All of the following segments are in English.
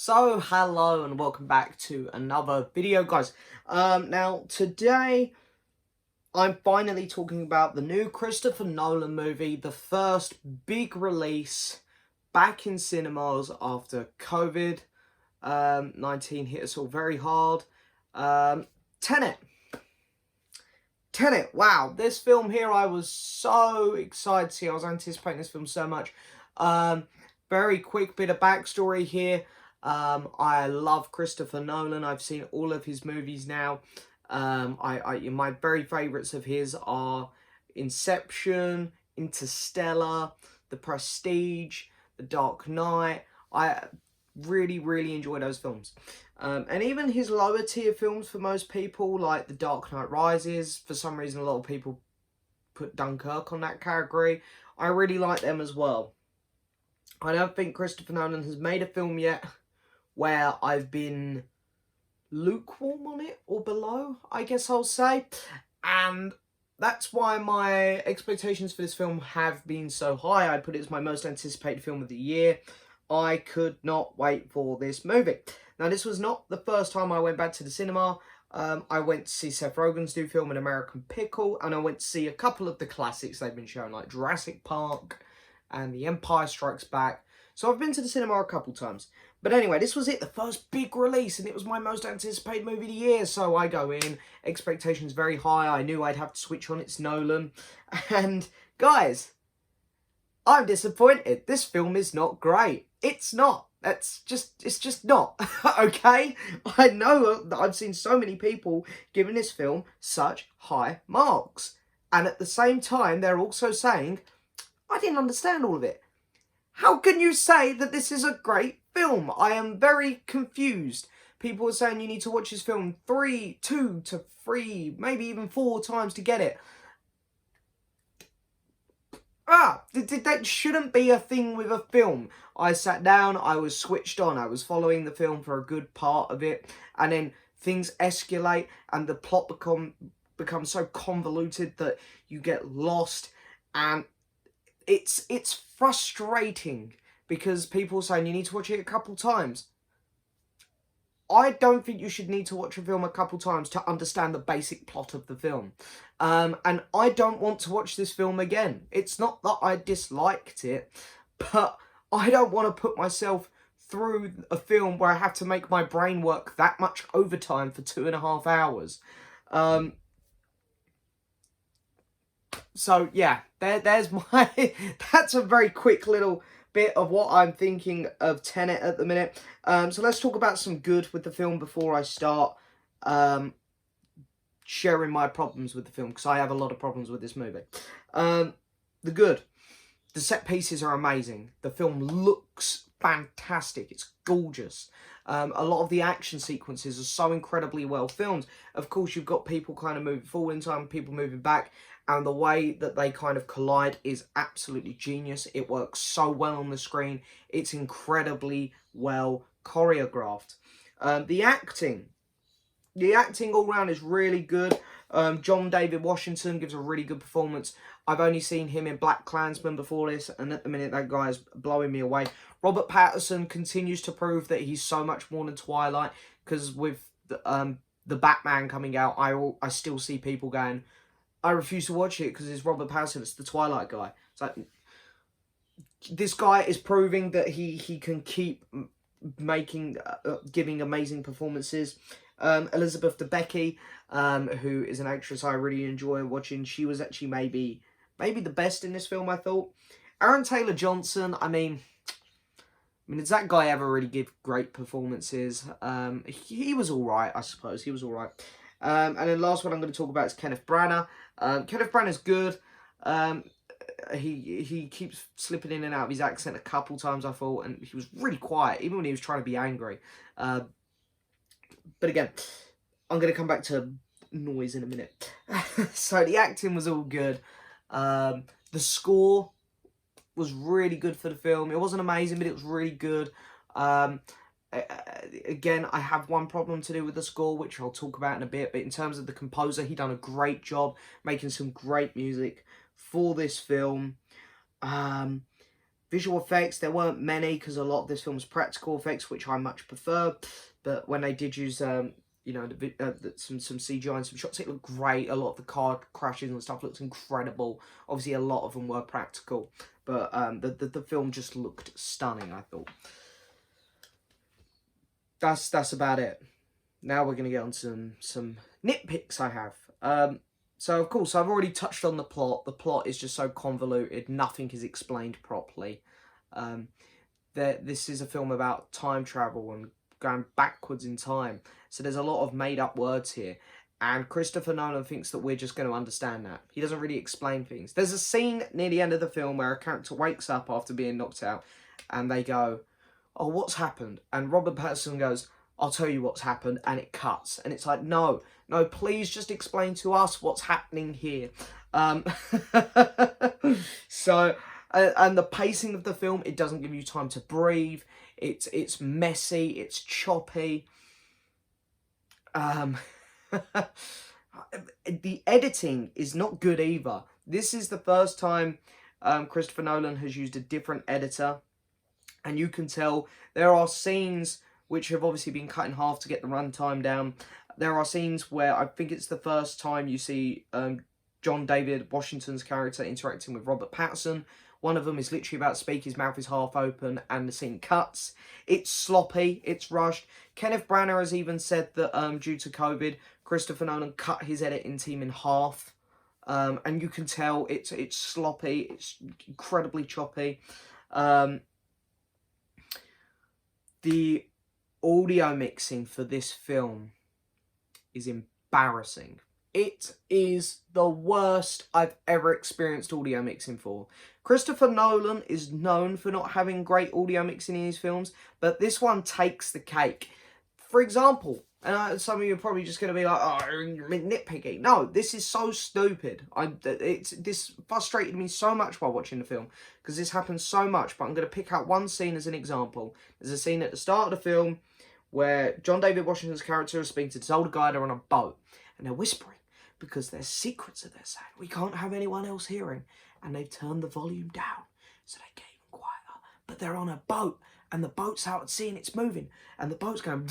So hello and welcome back to another video, guys. Now today I'm finally talking about the new Christopher Nolan movie, the first big release back in cinemas after COVID-19 hit us all very hard. Tenet. Wow, this film here, I was so excited to see. I was anticipating this film so much. Very quick bit of backstory here. I love Christopher Nolan. I've seen all of his movies now. My very favourites of his are Inception, Interstellar, The Prestige, The Dark Knight. I really enjoy those films. And even his lower tier films for most people, like The Dark Knight Rises, for some reason a lot of people put Dunkirk on that category. I really like them as well. I don't think Christopher Nolan has made a film yet where I've been lukewarm on it, or below, I guess I'll say. And that's why my expectations for this film have been so high. I'd put it as my most anticipated film of the year. I could not wait for this movie. Now, this was not the first time I went back to the cinema. I went to see Seth Rogen's new film, An American Pickle, and I went to see a couple of the classics they've been showing, like Jurassic Park and The Empire Strikes Back. So I've been to the cinema a couple times. But anyway, this was it, the first big release, and it was my most anticipated movie of the year. So I go in, expectations very high. I knew I'd have to switch on, it's Nolan. And guys, I'm disappointed. This film is not great. It's not. It's just not. Okay? I know that I've seen so many people giving this film such high marks. And at the same time, they're also saying, I didn't understand all of it. How can you say that this is a great film? I am very confused. People are saying you need to watch this film 2 to 3, maybe even 4 times to get it. That shouldn't be a thing with a film. I sat down, I was switched on, I was following the film for a good part of it, and then things escalate and the plot becomes so convoluted that you get lost, and it's frustrating because people are saying you need to watch it a couple times. I don't think you should need to watch a film a couple times to understand the basic plot of the film. And I don't want to watch this film again. It's not that I disliked it, but I don't want to put myself through a film where I have to make my brain work that much overtime for 2.5 hours. So yeah, there's my... that's a very quick little bit of what I'm thinking of Tenet at the minute. So let's talk about some good with the film before I start sharing my problems with the film, because I have a lot of problems with this movie. The good. The set pieces are amazing. The film looks fantastic. It's gorgeous. A lot of the action sequences are so incredibly well filmed. Of course, you've got people kind of moving forward in time, people moving back, and the way that they kind of collide is absolutely genius. It works so well on the screen. It's incredibly well choreographed. The acting all round is really good. John David Washington gives a really good performance. I've only seen him in BlacKkKlansman before this, and at the minute that guy's blowing me away. Robert Pattinson continues to prove that he's so much more than Twilight, because with the Batman coming out, I still see people going, I refuse to watch it because it's Robert Pattinson, it's the Twilight guy. It's like, this guy is proving that he can keep giving amazing performances. Elizabeth Debicki, who is an actress I really enjoy watching, she was actually maybe the best in this film, I thought. Aaron Taylor-Johnson, I mean, does that guy ever really give great performances? He was alright, I suppose. He was alright. And then last one I'm going to talk about is Kenneth Branagh. Kenneth Branagh's good. He keeps slipping in and out of his accent a couple times, I thought, and he was really quiet, even when he was trying to be angry. But again, I'm going to come back to noise in a minute. So the acting was all good. The score was really good for the film. It wasn't amazing, but it was really good. Again, I have one problem to do with the score, which I'll talk about in a bit, but in terms of the composer, he done a great job making some great music for this film. Visual effects, there weren't many because a lot of this film was practical effects, which I much prefer. But when they did use, you know, some CGI and some shots, it looked great. A lot of the car crashes and stuff looked incredible. Obviously, a lot of them were practical, but the film just looked stunning, I thought. That's about it. Now we're gonna get on some nitpicks I have. So, of course, I've already touched on the plot. The plot is just so convoluted. Nothing is explained properly. This is a film about time travel and going backwards in time. So there's a lot of made-up words here. And Christopher Nolan thinks that we're just going to understand that. He doesn't really explain things. There's a scene near the end of the film where a character wakes up after being knocked out. And they go, oh, what's happened? And Robert Pattinson goes, I'll tell you what's happened, and it cuts. And it's like, no, please just explain to us what's happening here. So, and the pacing of the film, it doesn't give you time to breathe. It's messy, it's choppy. The editing is not good either. This is the first time Christopher Nolan has used a different editor. And you can tell there are scenes which have obviously been cut in half to get the runtime down. There are scenes where I think it's the first time you see John David Washington's character interacting with Robert Pattinson. One of them is literally about to speak, his mouth is half open, and the scene cuts. It's sloppy, it's rushed. Kenneth Branagh has even said that due to COVID, Christopher Nolan cut his editing team in half. And you can tell it's sloppy, it's incredibly choppy. The audio mixing for this film is embarrassing. It is the worst I've ever experienced audio mixing for. Christopher Nolan is known for not having great audio mixing in his films, but this one takes the cake. For example, and some of you are probably just going to be like, oh, you're nitpicky. No, this is so stupid. This frustrated me so much while watching the film, because this happens so much, but I'm going to pick out one scene as an example. There's a scene at the start of the film where John David Washington's character is speaking to this older guy. They're on a boat, and they're whispering, because there's secrets that they're saying. We can't have anyone else hearing. And they've turned the volume down, so they get even quieter. But they're on a boat, and the boat's out at sea, and it's moving. And the boat's going,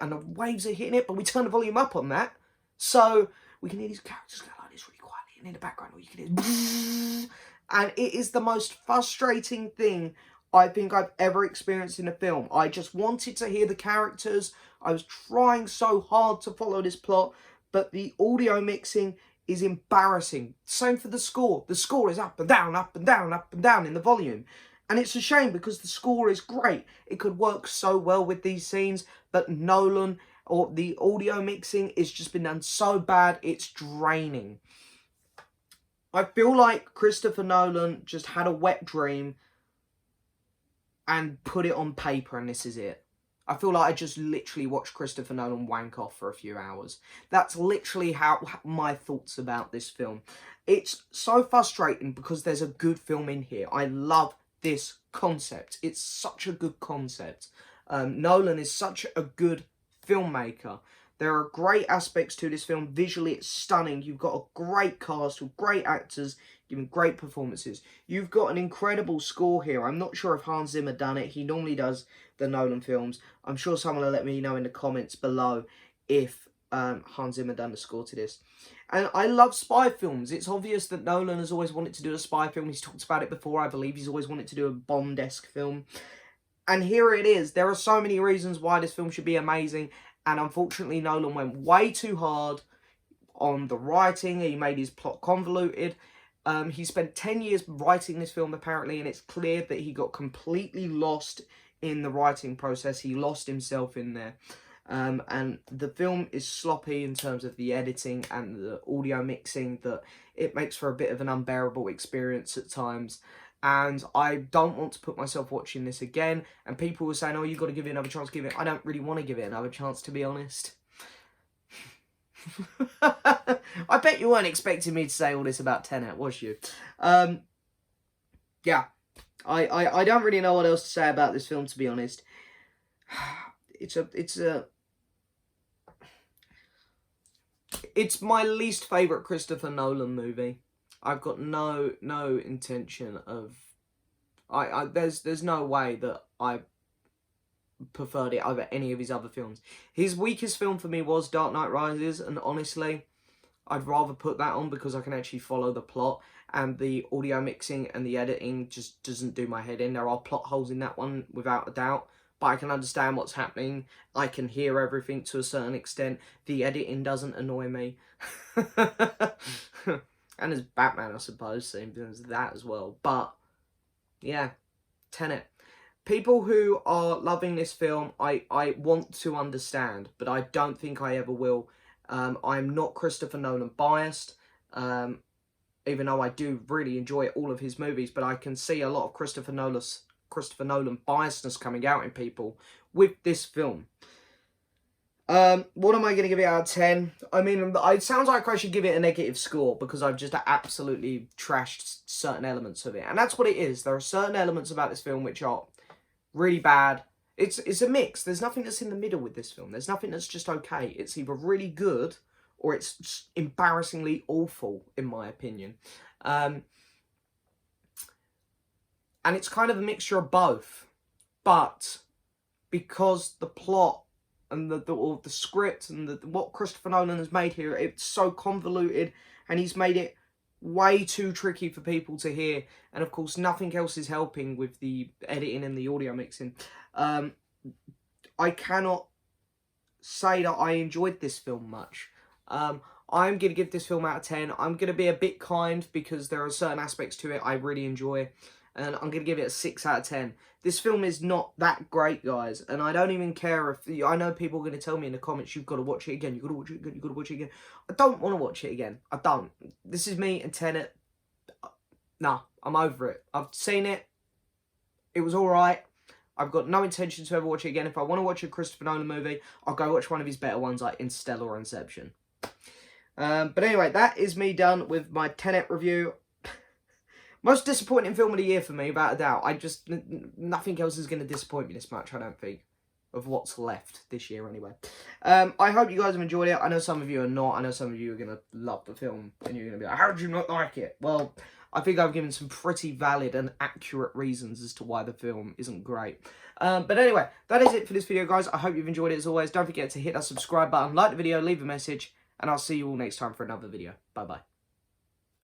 and the waves are hitting it, but we turn the volume up on that. So we can hear these characters go like this really quietly, and in the background, you can hear, and it is the most frustrating thing I think I've ever experienced in a film. I just wanted to hear the characters. I was trying so hard to follow this plot, but the audio mixing is embarrassing. Same for the score. The score is up and down, up and down, up and down in the volume. And it's a shame because the score is great. It could work so well with these scenes, but Nolan, or the audio mixing, is just been done so bad, it's draining. I feel like Christopher Nolan just had a wet dream and put it on paper, and this is it. I feel like I just literally watched Christopher Nolan wank off for a few hours. That's literally how my thoughts about this film. It's so frustrating because there's a good film in here. I love this concept. It's such a good concept. Nolan is such a good filmmaker. There are great aspects to this film. Visually, it's stunning. You've got a great cast with great actors giving great performances. You've got an incredible score here. I'm not sure if Hans Zimmer done it. He normally does the Nolan films. I'm sure someone will let me know in the comments below if Hans Zimmer done the score to this. And I love spy films. It's obvious that Nolan has always wanted to do a spy film. He's talked about it before, I believe. He's always wanted to do a Bond-esque film. And here it is. There are so many reasons why this film should be amazing. And unfortunately, Nolan went way too hard on the writing. He made his plot convoluted. He spent 10 years writing this film, apparently, and it's clear that he got completely lost in the writing process. He lost himself in there. And the film is sloppy in terms of the editing and the audio mixing, that it makes for a bit of an unbearable experience at times. And I don't want to put myself watching this again. And people were saying, oh, you've got to give it another chance, I don't really want to give it another chance, to be honest. I bet you weren't expecting me to say all this about Tenet, was you? Yeah. I don't really know what else to say about this film, to be honest. It's my least favourite Christopher Nolan movie. I've got no intention of There's no way that I preferred it over any of his other films. His weakest film for me was Dark Knight Rises, and honestly, I'd rather put that on because I can actually follow the plot, and the audio mixing and the editing just doesn't do my head in. There are plot holes in that one, without a doubt, but I can understand what's happening. I can hear everything to a certain extent. The editing doesn't annoy me. And as Batman, I suppose, same thing as that as well. But, yeah, Tenet. People who are loving this film, I want to understand, but I don't think I ever will. I'm not Christopher Nolan biased, even though I do really enjoy all of his movies, but I can see a lot of Christopher Nolan biasness coming out in people with this film. What am I going to give it out of 10? I mean, it sounds like I should give it a negative score because I've just absolutely trashed certain elements of it. And that's what it is. There are certain elements about this film which are really bad. It's a mix. There's nothing that's in the middle with this film. There's nothing that's just okay. It's either really good or it's just embarrassingly awful, in my opinion. And it's kind of a mixture of both. But because the plot and the script and what Christopher Nolan has made here, it's so convoluted, and he's made it way too tricky for people to hear, and of course nothing else is helping with the editing and the audio mixing. I cannot say that I enjoyed this film much. I'm going to give this film out of 10. I'm going to be a bit kind because there are certain aspects to it I really enjoy, and I'm going to give it a 6 out of 10. This film is not that great, guys, and I don't even care if... I know people are going to tell me in the comments, you've got to watch it again, you've got to watch it again, you've got to watch it again. I don't want to watch it again. I don't. This is me and Tenet. Nah, I'm over it. I've seen it. It was alright. I've got no intention to ever watch it again. If I want to watch a Christopher Nolan movie, I'll go watch one of his better ones like Interstellar or Inception. But anyway, that is me done with my Tenet review. Most disappointing film of the year for me, without a doubt. Nothing else is going to disappoint me this much, I don't think, of what's left this year anyway. I hope you guys have enjoyed it. I know some of you are not. I know some of you are going to love the film, and you're going to be like, how did you not like it? Well, I think I've given some pretty valid and accurate reasons as to why the film isn't great. But anyway, that is it for this video, guys. I hope you've enjoyed it as always. Don't forget to hit that subscribe button, like the video, leave a message, and I'll see you all next time for another video. Bye-bye.